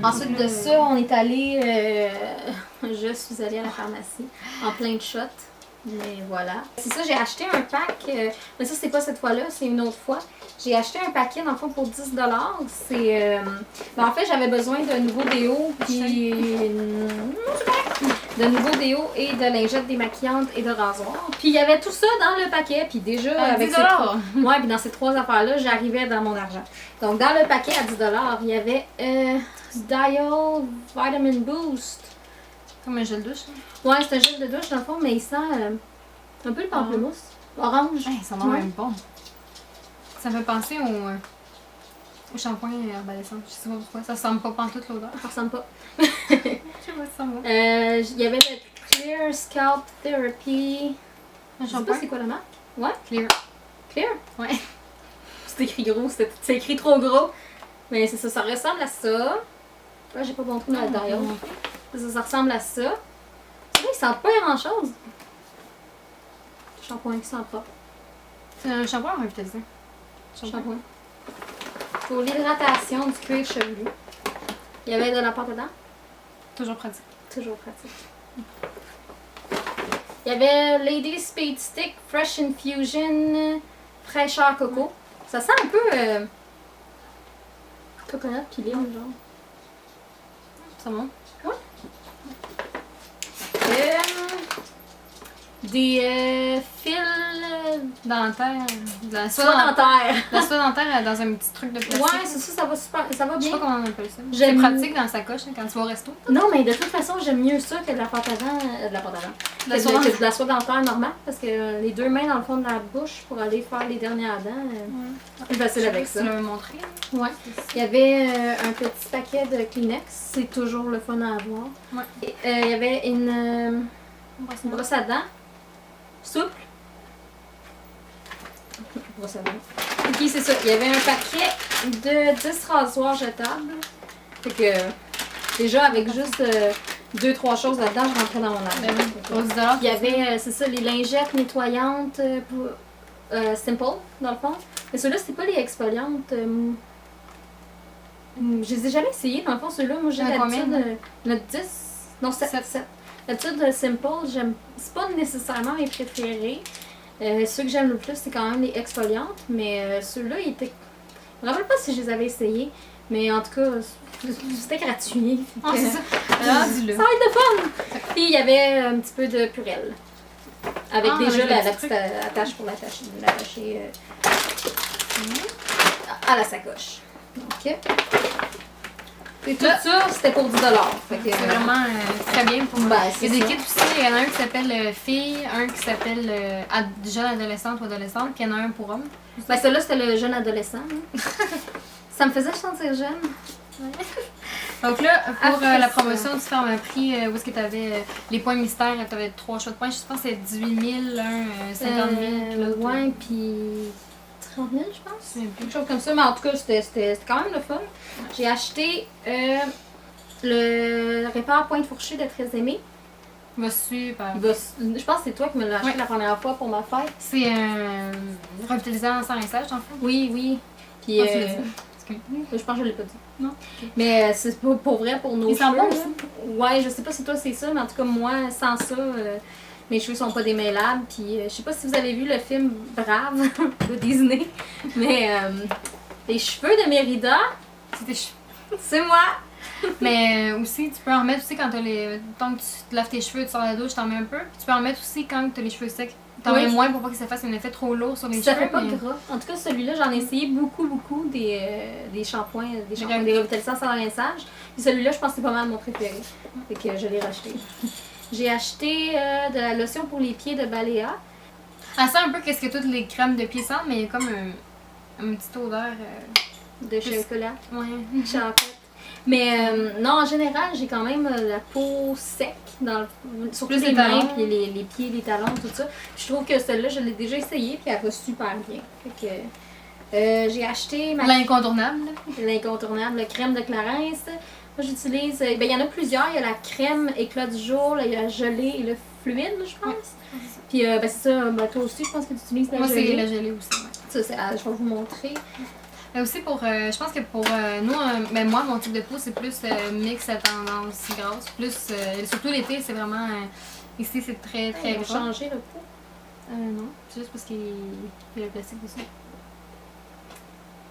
Ensuite de ça, on est allé... je suis allée à la pharmacie en plein de shots. Mais voilà. C'est ça, j'ai acheté un pack. Mais ça, c'est pas cette fois-là, c'est une autre fois. J'ai acheté un paquet, dans le fond, pour 10 $. C'est... en fait, j'avais besoin d'un nouveau déo, puis... de nouveau déo et de lingettes démaquillantes et de rasoir. Puis il y avait tout ça dans le paquet, puis déjà, avec ces trois... Ouais, puis dans ces trois affaires-là, j'arrivais dans mon argent. Donc, dans le paquet à 10 $, il y avait Dial Vitamin Boost. Comme un gel douche. Ouais, c'est un gel de douche, dans le fond, mais il sent un peu le pamplemousse. Orange. Hey, ça sent même bon. Ça me fait penser au shampoing Herbal-Essence. Je sais pas pourquoi. Ça ressemble pas pantoute l'odeur. Ça ressemble pas. Je sais pas si ça va. Il y avait le Clear Scalp Therapy. Un Je sais pas shampoing? c'est quoi la marque. Ouais. Clear. Clear? Ouais. C'est écrit gros, c'est écrit trop gros. Mais c'est ça, ça ressemble à ça. Là, j'ai pas bon trou dans la derrière. Ça ressemble à ça. C'est vrai, ils sentent pas grand chose. Shampoing qui sent pas. C'est un shampoing ou un vitesse? Shampoing. Pour l'hydratation du cuir chevelu. Il y avait de la pâte dedans. Toujours pratique. Toujours pratique. Il y avait Lady Speed Stick Fresh Infusion fraîcheur coco. Ça sent un peu coconut puis lime, genre. Ça monte. Ouais. Des fils Dentaire. De la soie dentaire. La soie dentaire dans un petit truc de plastique. Ouais, c'est ça, ça va super, ça va Je sais bien. pas comment on appelle ça. C'est J'aime- pratique dans sa coche quand tu vas au resto. Non, mais de toute façon, j'aime mieux ça que de la pâte à dents. De la pâte à dents. La Que soie de dentaire. la soie dentaire normale, parce que les deux mains dans le fond de la bouche pour aller faire les dernières dents, plus facile avec ça. Tu l'as montré. Ouais. Il y avait un petit paquet de Kleenex, c'est toujours le fun à avoir. Ouais. Et, il y avait une brosse à dents souple. Brosse à dents. Puis c'est ça, il y avait un paquet de 10 rasoirs jetables. Fait que déjà avec juste 2-3 choses là-dedans, je rentrais dans mon argent. Au 10 $. Il y avait, c'est ça, les lingettes nettoyantes pour Simple, dans le fond. Mais ceux-là, c'est pas les exfoliantes. Je les ai jamais essayés, dans le fond, ceux-là. Moi, j'ai T'en as l'habitude. combien? Le 10. Non, 7. L'habitude de Simple, c'est pas nécessairement mes préférés. Ceux que j'aime le plus, c'est quand même les exfoliantes. Mais ceux-là, ils étaient. Je me rappelle pas si je les avais essayés. Mais en tout cas, c'était gratuit. Ah, c'est ça. Alors, dis-le. Ça va être de fun! Puis il y avait un petit peu de purelle. Avec déjà avec la le petit petite attache pour l'attacher à la sacoche. Donc, et tout ça, c'était pour 10 $. Fait que, C'est vraiment très bien pour moi. Ben, Il c'est y a des ça. kits aussi. Il y en a un qui s'appelle fille, un qui s'appelle jeune adolescente ou adolescente, puis il y en a un pour homme. Ben, celui-là, c'était le jeune adolescent. hein. Ça me faisait sentir jeune. Donc là, pour Après la ça. promotion du ferme prix, où est-ce que tu avais les points mystères, tu avais 3 choix de points. Je pense que c'était 18 000, un 50 000, puis l'autre. Ouais, puis 30 000, je pense. C'est plus. Quelque chose comme ça, mais en tout cas, c'était quand même le fun. J'ai acheté le répare pointe fourchée de Très Aimé. Il va super. Je pense que c'est toi qui me l'as acheté Ouais. la première fois pour ma fête. C'est un revitalisant sans rinçage, dans le fond. Oui, oui. Puis, Ah, tu l'as dit. je pense que je l'ai pas dit. Non. Mais c'est pas pour vrai pour nos Il sent cheveux. bon là. aussi. Ouais, je sais pas si toi c'est ça, mais en tout cas, moi, sans ça, mes cheveux sont pas démêlables. Puis, je sais pas si vous avez vu le film Brave de Disney, mais les cheveux de Mérida, C'était chou. c'est moi. Mais aussi, tu peux en remettre aussi quand t'as les. Tant que tu te laves tes cheveux, tu sors de la douche, t'en mets un peu. Puis tu peux en remettre aussi quand t'as les cheveux secs. T'en Oui. mets moins pour pas que ça fasse un effet trop lourd sur les Ça cheveux. fait pas mais- gras. En tout cas, celui-là, j'en ai essayé beaucoup des shampoings, des revitalisants sans rinçage. Puis celui-là, je pense que c'est pas mal mon préféré. Fait que je l'ai racheté. J'ai acheté de la lotion pour les pieds de Balea. Elle sent un peu qu'est-ce que toutes les crèmes de pieds sentent, mais il y a comme une petite odeur. De chocolat. Ouais. Chocolat. Mais non, en général, j'ai quand même la peau sec, surtout Plus les les mains, talons. puis les pieds, les talons, tout ça. Je trouve que celle-là, je l'ai déjà essayée, puis elle va super bien. Fait que j'ai acheté L'incontournable. l'incontournable crème de Clarins. Moi, j'utilise, ben, il y en a plusieurs. Il y a la crème éclat du jour, là, il y a la gelée et le fluide, je pense. Puis ben, c'est ça, ben, toi aussi, je pense que tu utilises la Moi, c'est gelée. la gelée aussi. Ouais. Ça, je vais vous montrer. Mais aussi pour, je pense que pour nous, ben moi, mon type de peau, c'est plus mix à tendance grasse. Plus, surtout l'été, c'est vraiment, ici, c'est très, très Ils ont gras. changé le pot. Non, c'est juste parce qu'il y a le plastique dessus.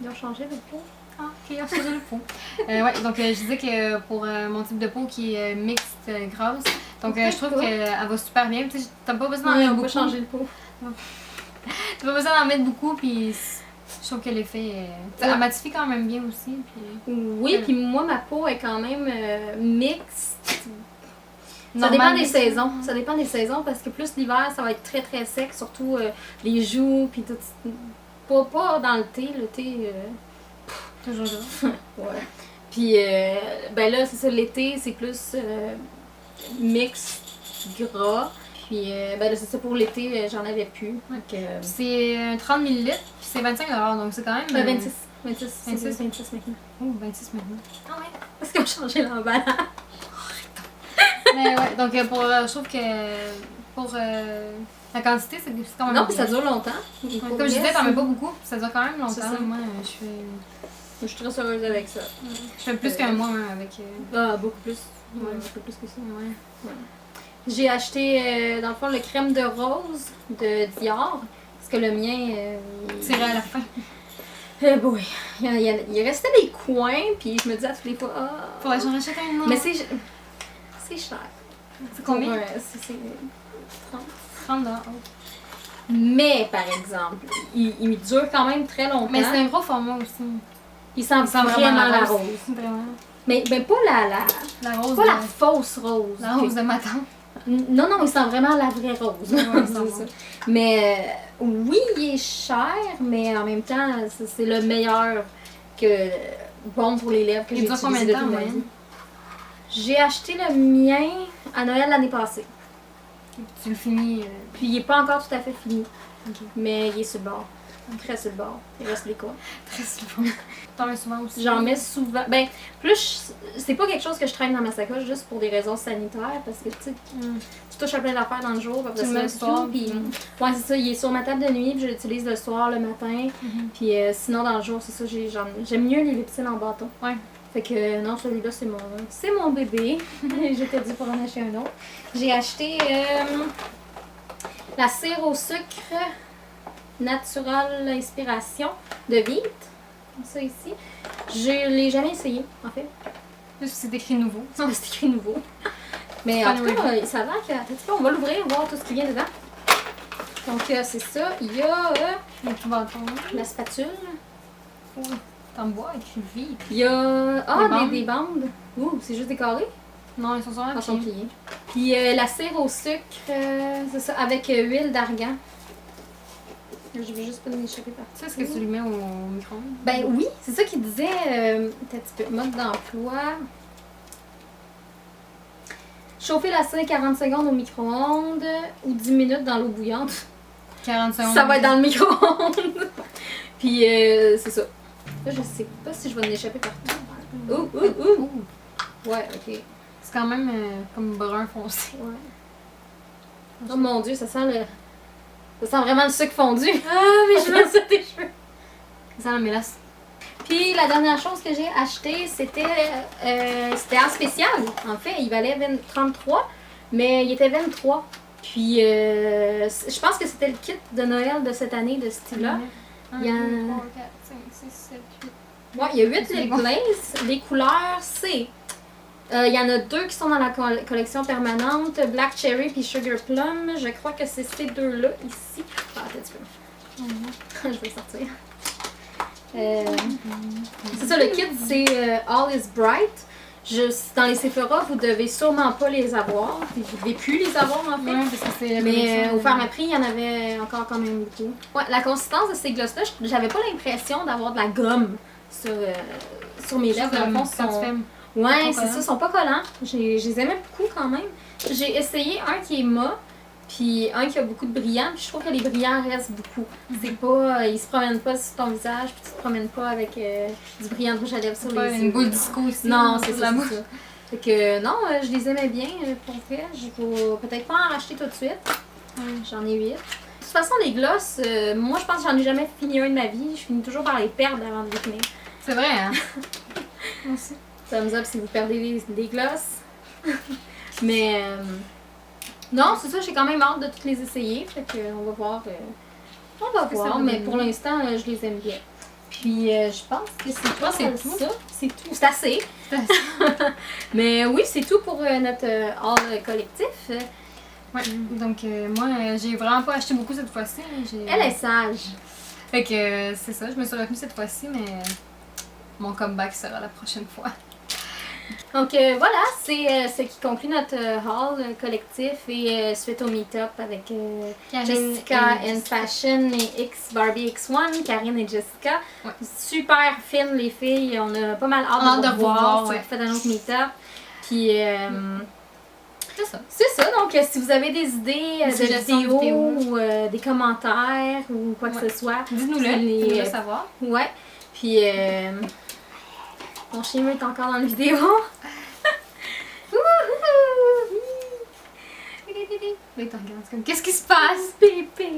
Ils ont changé le pot. Ah, ok, on a changé le pot. Ouais, donc je disais que pour mon type de peau qui est mixte grasse, donc je trouve qu'elle va super bien. Tu sais, t'as pas besoin d'en mettre on beaucoup. peut changer le pot. T'as pas besoin d'en mettre beaucoup, puis je trouve que l'effet. Elle matifie quand même bien aussi. Puis... Oui, puis moi, ma peau est quand même mixte. Ça Normal, dépend des saisons. Ça dépend des saisons parce que plus l'hiver, ça va être très très sec, surtout les joues, puis tout. Pas dans le thé. Le thé. Toujours là. Ouais. Puis, ben là, c'est ça, l'été, c'est plus mix gras. Puis, ben là, c'est ça, pour l'été, j'en avais plus. C'est 30 ml, puis c'est 25$, donc c'est quand même. 26. 26 maintenant. Oh, 26 maintenant. Ah ouais? Parce qu'ils ont changé l'emballage. Mais ouais, donc je trouve que pour la quantité, c'est quand même. Non, bien. puis ça dure longtemps. Ouais, comme je disais, t'en mets pas beaucoup, ça dure quand même longtemps. C'est ça. Moi, je fais. Je suis très heureuse avec ça. Je fais plus qu'un mois avec. Ah, beaucoup plus. Ouais. Beaucoup plus que ça. Ouais. J'ai acheté, dans le fond, le crème de rose de Dior. Parce que le mien. Tiré à la fin. Boy. Il restait des coins, puis je me disais à toutes les fois, ah. Faudrait que j'en achète un autre. Mais c'est cher. C'est combien? C'est 30. 30$. Mais, par exemple, il dure quand même très longtemps. Mais c'est un gros format aussi. Il sent vraiment la rose. Vraiment. Mais pas la rose. pas la fausse rose. La rose de ma tante. Non, il sent vraiment la vraie rose. Ouais, c'est ça. Mais oui, il est cher, mais en même temps, c'est le meilleur que bon pour les lèvres que j'ai utilisé combien de temps, toute ma vie. J'ai acheté le mien à Noël l'année passée. Tu le finis. Puis il est pas encore tout à fait fini. Okay. Mais il est sur le bord. Très sur le bord. Il reste les coins. Très souvent. T'en mets souvent aussi. J'en mets souvent. Ben, plus, c'est pas quelque chose que je traîne dans ma sacoche juste pour des raisons sanitaires parce que tu touches à plein d'affaires dans le jour. Après tu le mets le soir. Puis, ouais, c'est ça. Il est sur ma table de nuit puis je l'utilise le soir, le matin. Puis sinon, dans le jour, c'est ça. J'aime mieux les lipsils en bâton. Ouais. Fait que non, celui-là, c'est mon bébé. J'étais dit pour en acheter un autre. J'ai acheté la cire au sucre Natural Inspiration de Vite. Ça ici. Je l'ai jamais essayé, en fait. Juste c'est écrit nouveau. Non, c'est écrit nouveau. Mais en tout cas, ça a l'air que... On va l'ouvrir, voir tout ce qui vient dedans. Donc, c'est ça. Il y a un petit bâton. la spatule. Oh, t'en bois écrit Vite. Il y a des des bandes. Ouh, c'est juste des carrés. Non, ils sont sur Ils sont pliés. Puis la cire au sucre, c'est ça, avec huile d'argan. Je vais juste pas m'échapper partout. Tu sais, est-ce que tu le mets au micro-ondes? Ben oui, c'est ça qu'il disait. Un petit peu mode d'emploi. Chauffer la cire 40 secondes au micro-ondes ou 10 minutes dans l'eau bouillante. 40 secondes. Ça va être dans le micro-ondes. Puis c'est ça. Là, je sais pas si je vais m'échapper partout. Ouh. Ouais, ok. C'est quand même comme brun foncé. Ouais. Oh mon dieu, ça sent vraiment le sucre fondu. Ah, mais je veux ça des cheveux. Ça sent la mélasse. Puis la dernière chose que j'ai acheté, c'était en spécial. En fait, il valait 33, mais il était 23. Puis je pense que c'était le kit de Noël de cette année de ce style-là. Il y a 3, 4, 5, 6, 7, 8. Ouais, il y a 8 lip glaze. Les couleurs, c'est... Il y en a 2 qui sont dans la collection permanente, Black Cherry puis Sugar Plum. Je crois que c'est ces deux-là ici. Ah, attends un petit peu. Je vais sortir. C'est ça, le kit, c'est All is Bright. Dans les Sephora, vous devez sûrement pas les avoir. Vous devez plus les avoir en fait. Ouais, parce que c'est mais au Pharmaprix, il y en avait encore quand même beaucoup. Ouais, la consistance de ces gloss-là, j'avais pas l'impression d'avoir de la gomme sur mes lèvres. Dans le fond, ouais, c'est ça, ils sont pas collants. Je les aimais beaucoup quand même. J'ai essayé un qui est mat, puis un qui a beaucoup de brillant, puis je trouve que les brillants restent beaucoup. C'est pas, ils se promènent pas sur ton visage, puis tu te promènes pas avec du brillant de rouge à lèvres sur les yeux. Une boule disco aussi. Non, c'est ça. Fait que non, je les aimais bien pour vrai. Je vais peut-être pas en racheter tout de suite. J'en ai 8. toute façon, les glosses, moi je pense que j'en ai jamais fini un de ma vie. Je finis toujours par les perdre avant de les finir. C'est vrai, hein? Moi aussi. Thumbs up si vous perdez des glosses. Mais non, c'est ça, j'ai quand même hâte de toutes les essayer. Fait que on va voir. On va voir, mais pour l'instant, je les aime bien. Puis je pense que c'est tout. C'est tout. Ça. C'est tout. C'est assez. Mais oui, c'est tout pour notre haul collectif. Ouais, donc moi, j'ai vraiment pas acheté beaucoup cette fois-ci. Elle est sage. Fait que c'est ça, je me suis retenue cette fois-ci, mais mon comeback sera la prochaine fois. Donc voilà, c'est ce qui conclut notre haul collectif et suite au meet-up avec Jessica and Fashion et Barbie X1, Karine et Jessica. Ouais. Super fines les filles, on a pas mal hâte de vous revoir si vous faites un autre meet-up. Puis c'est ça. C'est ça, donc si vous avez des idées de vidéos ou des commentaires ou quoi que ce soit, dites-nous-le, faites-nous savoir. Ouais, puis mon chien est encore dans la vidéo. Qu'est-ce qui se passe? Pépé.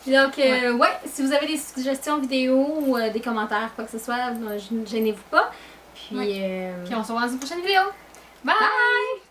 Donc, ouais, si vous avez des suggestions vidéo ou des commentaires, quoi que ce soit, gênez-vous pas. Puis, Puis on se revoit dans une prochaine vidéo. Bye! Bye!